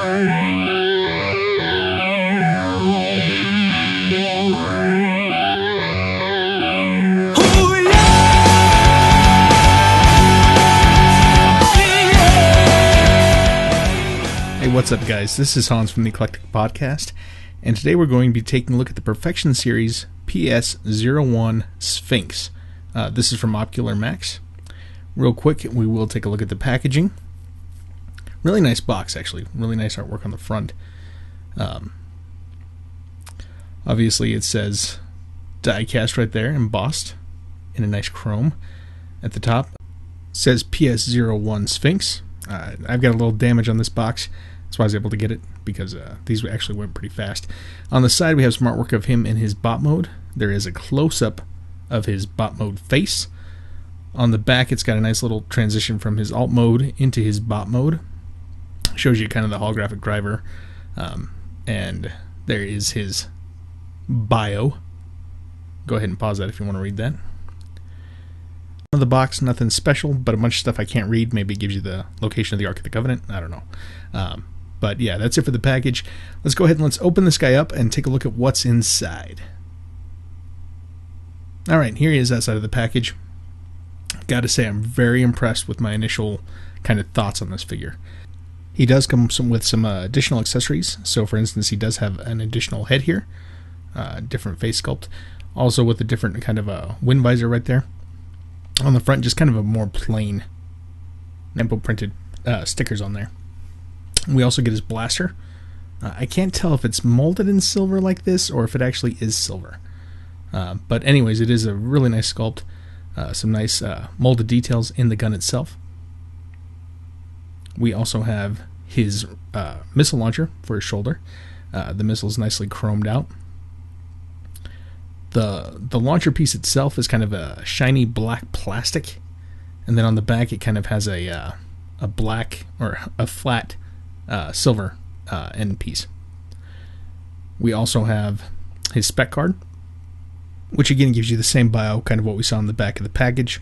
Hey, what's up guys? This is Hans from the Eclectic podcast, and today we're going to be taking a look at the Perfection Series PS01 Sphinx. This is from Ocular Max. Real quick, we will take a look at the packaging. Really nice box, actually. Really nice artwork on the front. Obviously, it says die-cast right there, embossed in a nice chrome. At the top, it says PS01 Sphinx. I've got a little damage on this box. That's why I was able to get it, because these actually went pretty fast. On the side, we have some artwork of him in his bot mode. There is a close-up of his bot mode face. On the back, it's got a nice little transition from his alt mode into his bot mode. Shows you kind of the holographic driver. And there is his bio. Go ahead and pause that if you want to read that. On the box, nothing special, but a bunch of stuff I can't read. Maybe it gives you the location of the Ark of the Covenant. I don't know. But yeah, that's it for the package. Let's go ahead and let's open this guy up and take a look at what's inside. Alright, here he is outside of the package. Gotta say, I'm very impressed with my initial kind of thoughts on this figure. He does come with some additional accessories. So for instance, he does have an additional head here. Different face sculpt. Also with a different kind of a wind visor right there. On the front, just kind of a more plain Nempo printed stickers on there. We also get his blaster. I can't tell if it's molded in silver like this or if it actually is silver. But anyways, it is a really nice sculpt. Some nice molded details in the gun itself. We also have his missile launcher for his shoulder. The missile is nicely chromed out. The launcher piece itself is kind of a shiny black plastic, and then on the back it kind of has a black or a flat silver end piece. We also have his spec card, which again gives you the same bio, kind of what we saw on the back of the package.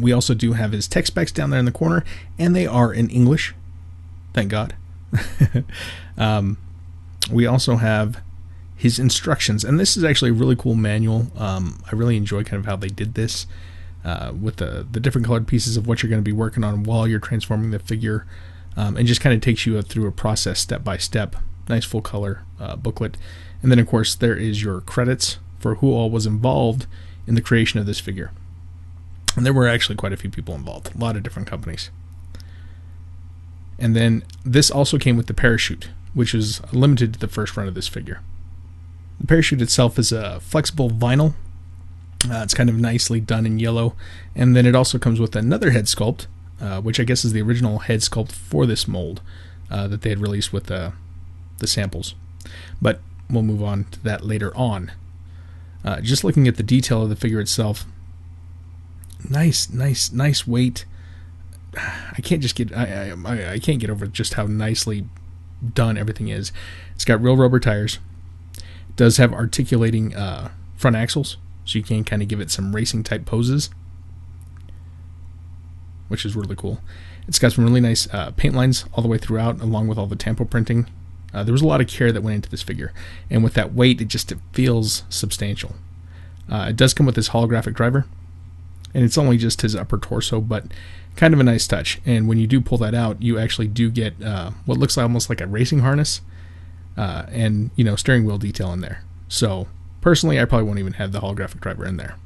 We also do have his tech specs down there in the corner, and they are in English. Thank God. We also have his instructions, and this is actually a really cool manual. I really enjoy kind of how they did this with the different colored pieces of what you're going to be working on while you're transforming the figure, and just kind of takes you through a process step by step. Nice full color booklet. And then of course there is your credits for who all was involved in the creation of this figure. And there were actually quite a few people involved, a lot of different companies. And then this also came with the parachute, which is limited to the first run of this figure. The parachute itself is a flexible vinyl. It's kind of nicely done in yellow. And then it also comes with another head sculpt, which I guess is the original head sculpt for this mold that they had released with the samples. But we'll move on to that later on. Just looking at the detail of the figure itself, nice weight. I can't get over just how nicely done everything is. It's got real rubber tires. It does have articulating front axles, so you can kind of give it some racing type poses, which is really cool. It's got some really nice paint lines all the way throughout, along with all the tampo printing. There was a lot of care that went into this figure, and with that weight, it feels substantial. It does come with this holographic driver, and it's only just his upper torso, but kind of a nice touch. And when you do pull that out, you actually do get what looks almost like a racing harness, and steering wheel detail in there. So personally, I probably won't even have the holographic driver in there.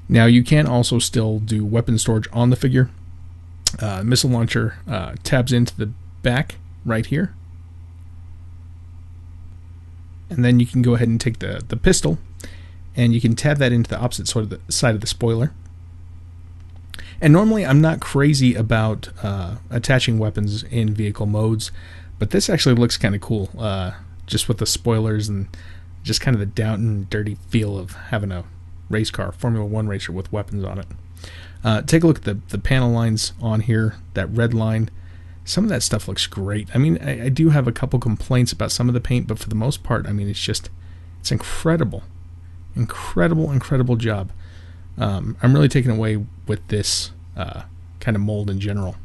Now you can also still do weapon storage on the figure. Missile launcher tabs into the back right here. And then you can go ahead and take the pistol, and you can tab that into the opposite side of the spoiler. And normally I'm not crazy about attaching weapons in vehicle modes, but this actually looks kind of cool, just with the spoilers and just kind of the down and dirty feel of having a race car, Formula 1 racer with weapons on it. Take a look at the panel lines on here, that red line. Some of that stuff looks great. I mean, I do have a couple complaints about some of the paint, but for the most part, I mean, it's incredible. Incredible job. I'm really taken away with this kind of mold in general.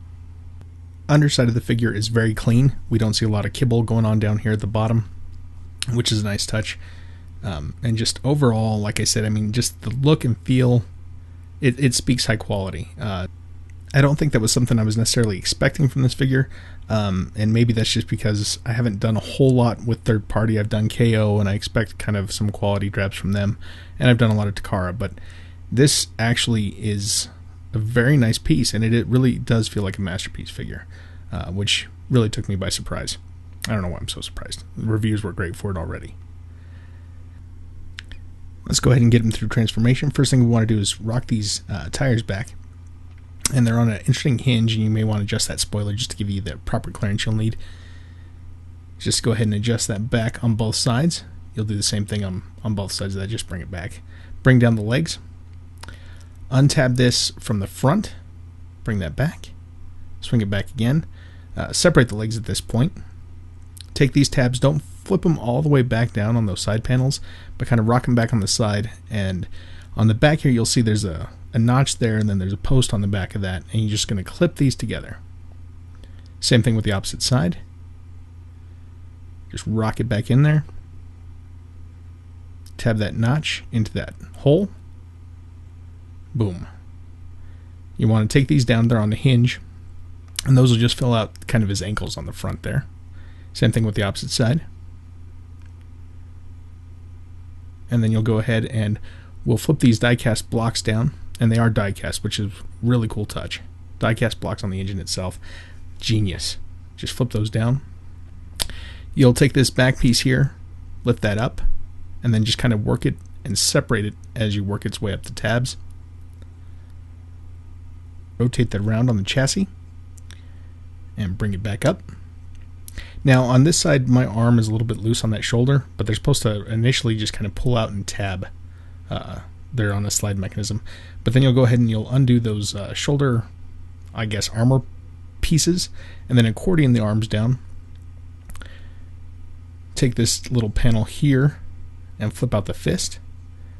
underside of the figure is very clean. We don't see a lot of kibble going on down here at the bottom, which is a nice touch. And just overall, like I said, I mean, just the look and feel, it speaks high quality. I don't think that was something I was necessarily expecting from this figure, and maybe that's just because I haven't done a whole lot with third party. I've done KO, and I expect kind of some quality drops from them, and I've done a lot of Takara, but this actually is a very nice piece, and it really does feel like a masterpiece figure, which really took me by surprise. I don't know why I'm so surprised. The reviews were great for it already. Let's go ahead and get them through transformation. First thing we want to do is rock these tires back. And they're on an interesting hinge, and you may want to adjust that spoiler just to give you the proper clearance you'll need. Just go ahead and adjust that back on both sides. You'll do the same thing on both sides of that. Just bring it back. Bring down the legs. Untab this from the front. Bring that back. Swing it back again. Separate the legs at this point. Take these tabs. Don't flip them all the way back down on those side panels, but kind of rock them back on the side. And on the back here, you'll see there's a notch there, and then there's a post on the back of that, and you're just going to clip these together. Same thing with the opposite side. Just rock it back in there. Tab that notch into that hole. Boom. You want to take these down there on the hinge, and those will just fill out kind of his ankles on the front there. Same thing with the opposite side. And then you'll go ahead and we'll flip these die-cast blocks down, and they are die-cast, which is a really cool touch. Die-cast blocks on the engine itself. Genius. Just flip those down. You'll take this back piece here, lift that up, and then just kind of work it and separate it as you work its way up the tabs. Rotate that around on the chassis and bring it back up. Now on this side, my arm is a little bit loose on that shoulder, but they're supposed to initially just kind of pull out and tab. They're on a slide mechanism, but then you'll go ahead and you'll undo those shoulder, I guess, armor pieces, and then accordion the arms down. Take this little panel here and flip out the fist,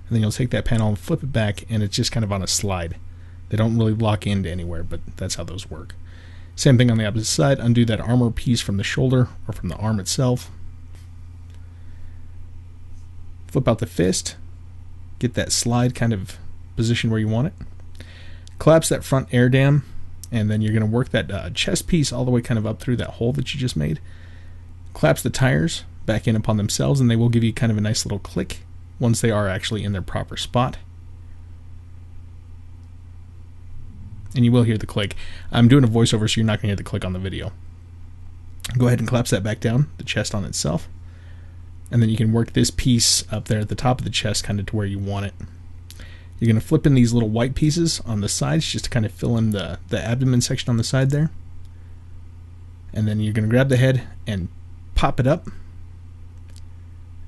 and then you'll take that panel and flip it back, and it's just kind of on a slide. They don't really lock into anywhere, but that's how those work. Same thing on the opposite side. Undo that armor piece from the shoulder or from the arm itself. Flip out the fist. Get that slide kind of position where you want it. Collapse that front air dam, and then you're going to work that chest piece all the way kind of up through that hole that you just made. Collapse the tires back in upon themselves, and they will give you kind of a nice little click once they are actually in their proper spot. And you will hear the click. I'm doing a voiceover, so you're not going to hear the click on the video. Go ahead and collapse that back down, the chest on itself. And then you can work this piece up there at the top of the chest kind of to where you want it. You're going to flip in these little white pieces on the sides just to kind of fill in the abdomen section on the side there. And then you're going to grab the head and pop it up.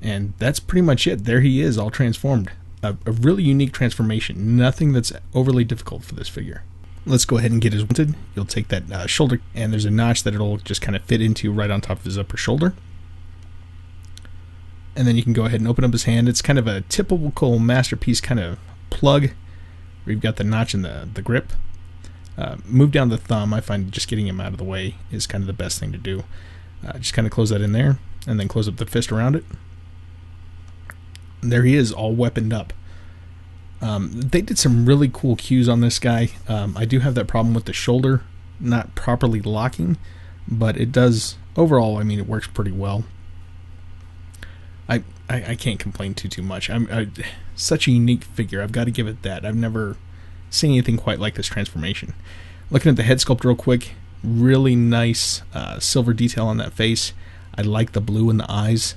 And that's pretty much it. There he is, all transformed. A really unique transformation. Nothing that's overly difficult for this figure. Let's go ahead and get his mounted. You'll take that shoulder, and there's a notch that it'll just kind of fit into right on top of his upper shoulder. And then you can go ahead and open up his hand. It's kind of a typical Masterpiece kind of plug, where you've got the notch in the grip. Move down the thumb. I find just getting him out of the way is kind of the best thing to do. Just kind of close that in there, and then close up the fist around it. And there he is, all weaponed up. They did some really cool cues on this guy. I do have that problem with the shoulder not properly locking, but it does, overall, I mean, it works pretty well. I can't complain too much. Such a unique figure. I've got to give it that. I've never seen anything quite like this transformation. Looking at the head sculpt real quick, really nice silver detail on that face. I like the blue in the eyes.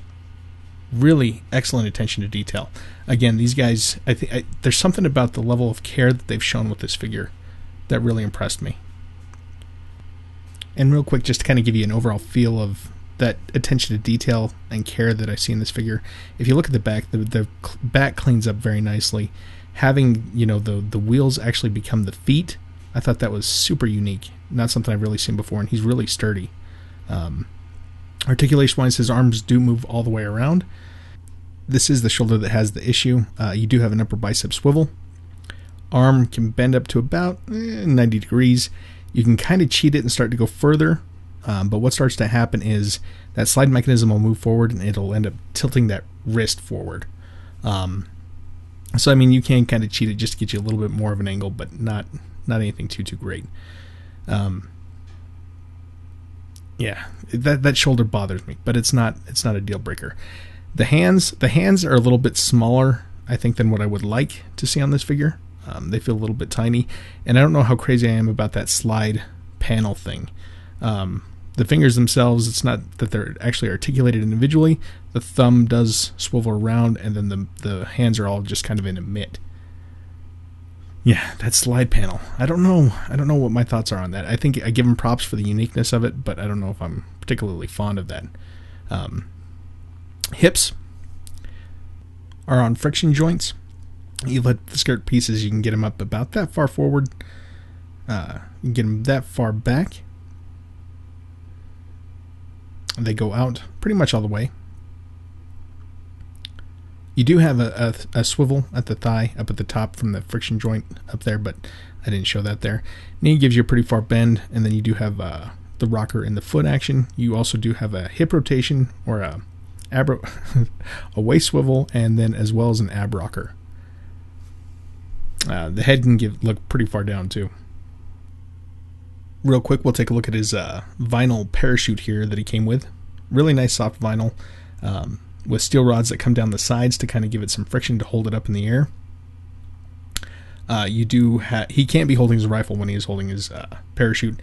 Really excellent attention to detail. Again, these guys, I think there's something about the level of care that they've shown with this figure that really impressed me. And real quick, just to kind of give you an overall feel of that attention to detail and care that I see in this figure. If you look at the back, the back cleans up very nicely. Having, you know, the wheels actually become the feet, I thought that was super unique. Not something I've really seen before, and he's really sturdy. Articulation-wise, his arms do move all the way around. This is the shoulder that has the issue. You do have an upper bicep swivel. Arm can bend up to about 90 degrees. You can kind of cheat it and start to go further, but what starts to happen is that slide mechanism will move forward and it'll end up tilting that wrist forward. So I mean, you can kind of cheat it just to get you a little bit more of an angle, but not anything too great. Yeah, that shoulder bothers me, but it's not a deal breaker. The hands are a little bit smaller, I think, than what I would like to see on this figure. They feel a little bit tiny, and I don't know how crazy I am about that slide panel thing. The fingers themselves, it's not that they're actually articulated individually. The thumb does swivel around, and then the hands are all just kind of in a mitt. Yeah, that slide panel. I don't know what my thoughts are on that. I think I give them props for the uniqueness of it, but I don't know if I'm particularly fond of that. Hips are on friction joints. You let the skirt pieces, you can get them up about that far forward. You can get them that far back. They go out pretty much all the way. You do have a swivel at the thigh up at the top from the friction joint up there, but I didn't show that there. Knee gives you a pretty far bend, and then you do have the rocker in the foot action. You also do have a hip rotation or a waist swivel, and then as well as an ab rocker. The head can look pretty far down too. Real quick, we'll take a look at his vinyl parachute here that he came with. Really nice soft vinyl with steel rods that come down the sides to kind of give it some friction to hold it up in the air. He can't be holding his rifle when he is holding his parachute,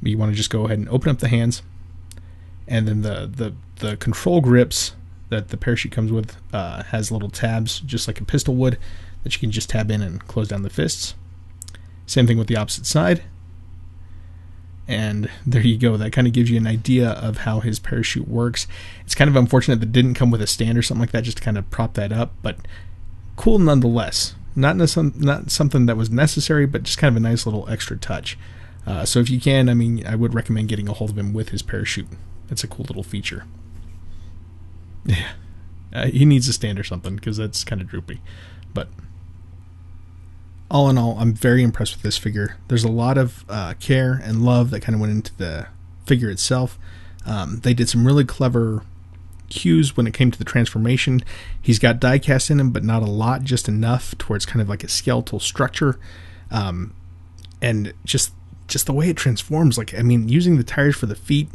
but you want to just go ahead and open up the hands, and then the control grips that the parachute comes with has little tabs just like a pistol would that you can just tab in and close down the fists. Same thing with the opposite side. And there you go. That kind of gives you an idea of how his parachute works. It's kind of unfortunate that it didn't come with a stand or something like that just to kind of prop that up, but cool nonetheless. Not something that was necessary, but just kind of a nice little extra touch. So if you can, I mean, I would recommend getting a hold of him with his parachute. It's a cool little feature. Yeah, he needs a stand or something because that's kind of droopy. But all in all, I'm very impressed with this figure. There's a lot of care and love that kind of went into the figure itself. They did some really clever cues when it came to the transformation. He's got die cast in him, but not a lot, just enough to where it's kind of like a skeletal structure. And just the way it transforms, like, I mean, using the tires for the feet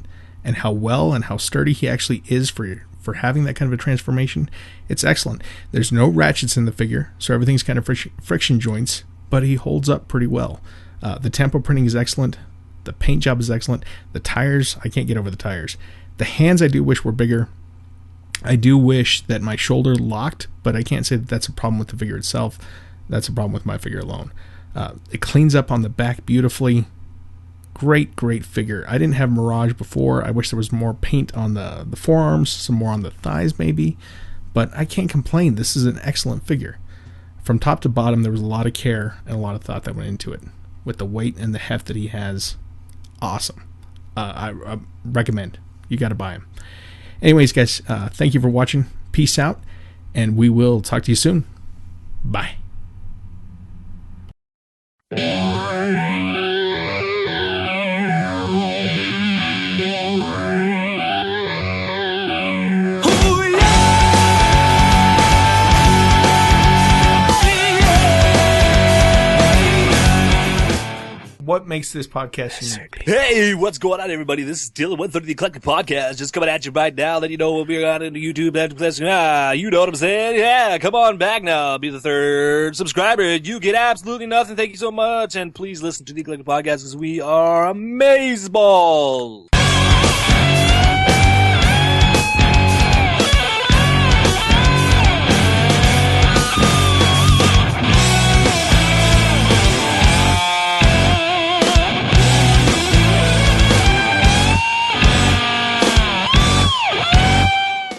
and how well and how sturdy he actually is for having that kind of a transformation, it's excellent. There's no ratchets in the figure, so everything's kind of friction joints, but he holds up pretty well. The tempo printing is excellent. The paint job is excellent. The tires, I can't get over the tires. The hands I do wish were bigger. I do wish that my shoulder locked, but I can't say that that's a problem with the figure itself. That's a problem with my figure alone. It cleans up on the back beautifully. Great figure. I didn't have Mirage before. I wish there was more paint on the forearms, some more on the thighs maybe, but I can't complain. This is an excellent figure. From top to bottom, there was a lot of care and a lot of thought that went into it. With the weight and the heft that he has, awesome. I recommend. You got to buy him. Anyways, guys, thank you for watching. Peace out, and we will talk to you soon. Bye. What makes this podcast unique? Hey, what's going on, everybody? This is Dylan, 130 the Eclectic Podcast, just coming at you right now. Let you know we'll be on into YouTube. You know what I'm saying? Yeah, come on back now. Be the third subscriber. You get absolutely nothing. Thank you so much. And please listen to the Eclectic Podcast because we are amazeballs.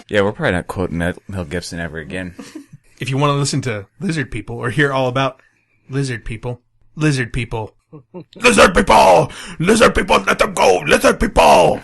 Yeah, we're probably not quoting Mel Gibson ever again. If you want to listen to lizard people or hear all about lizard people, lizard people, let them go, lizard people.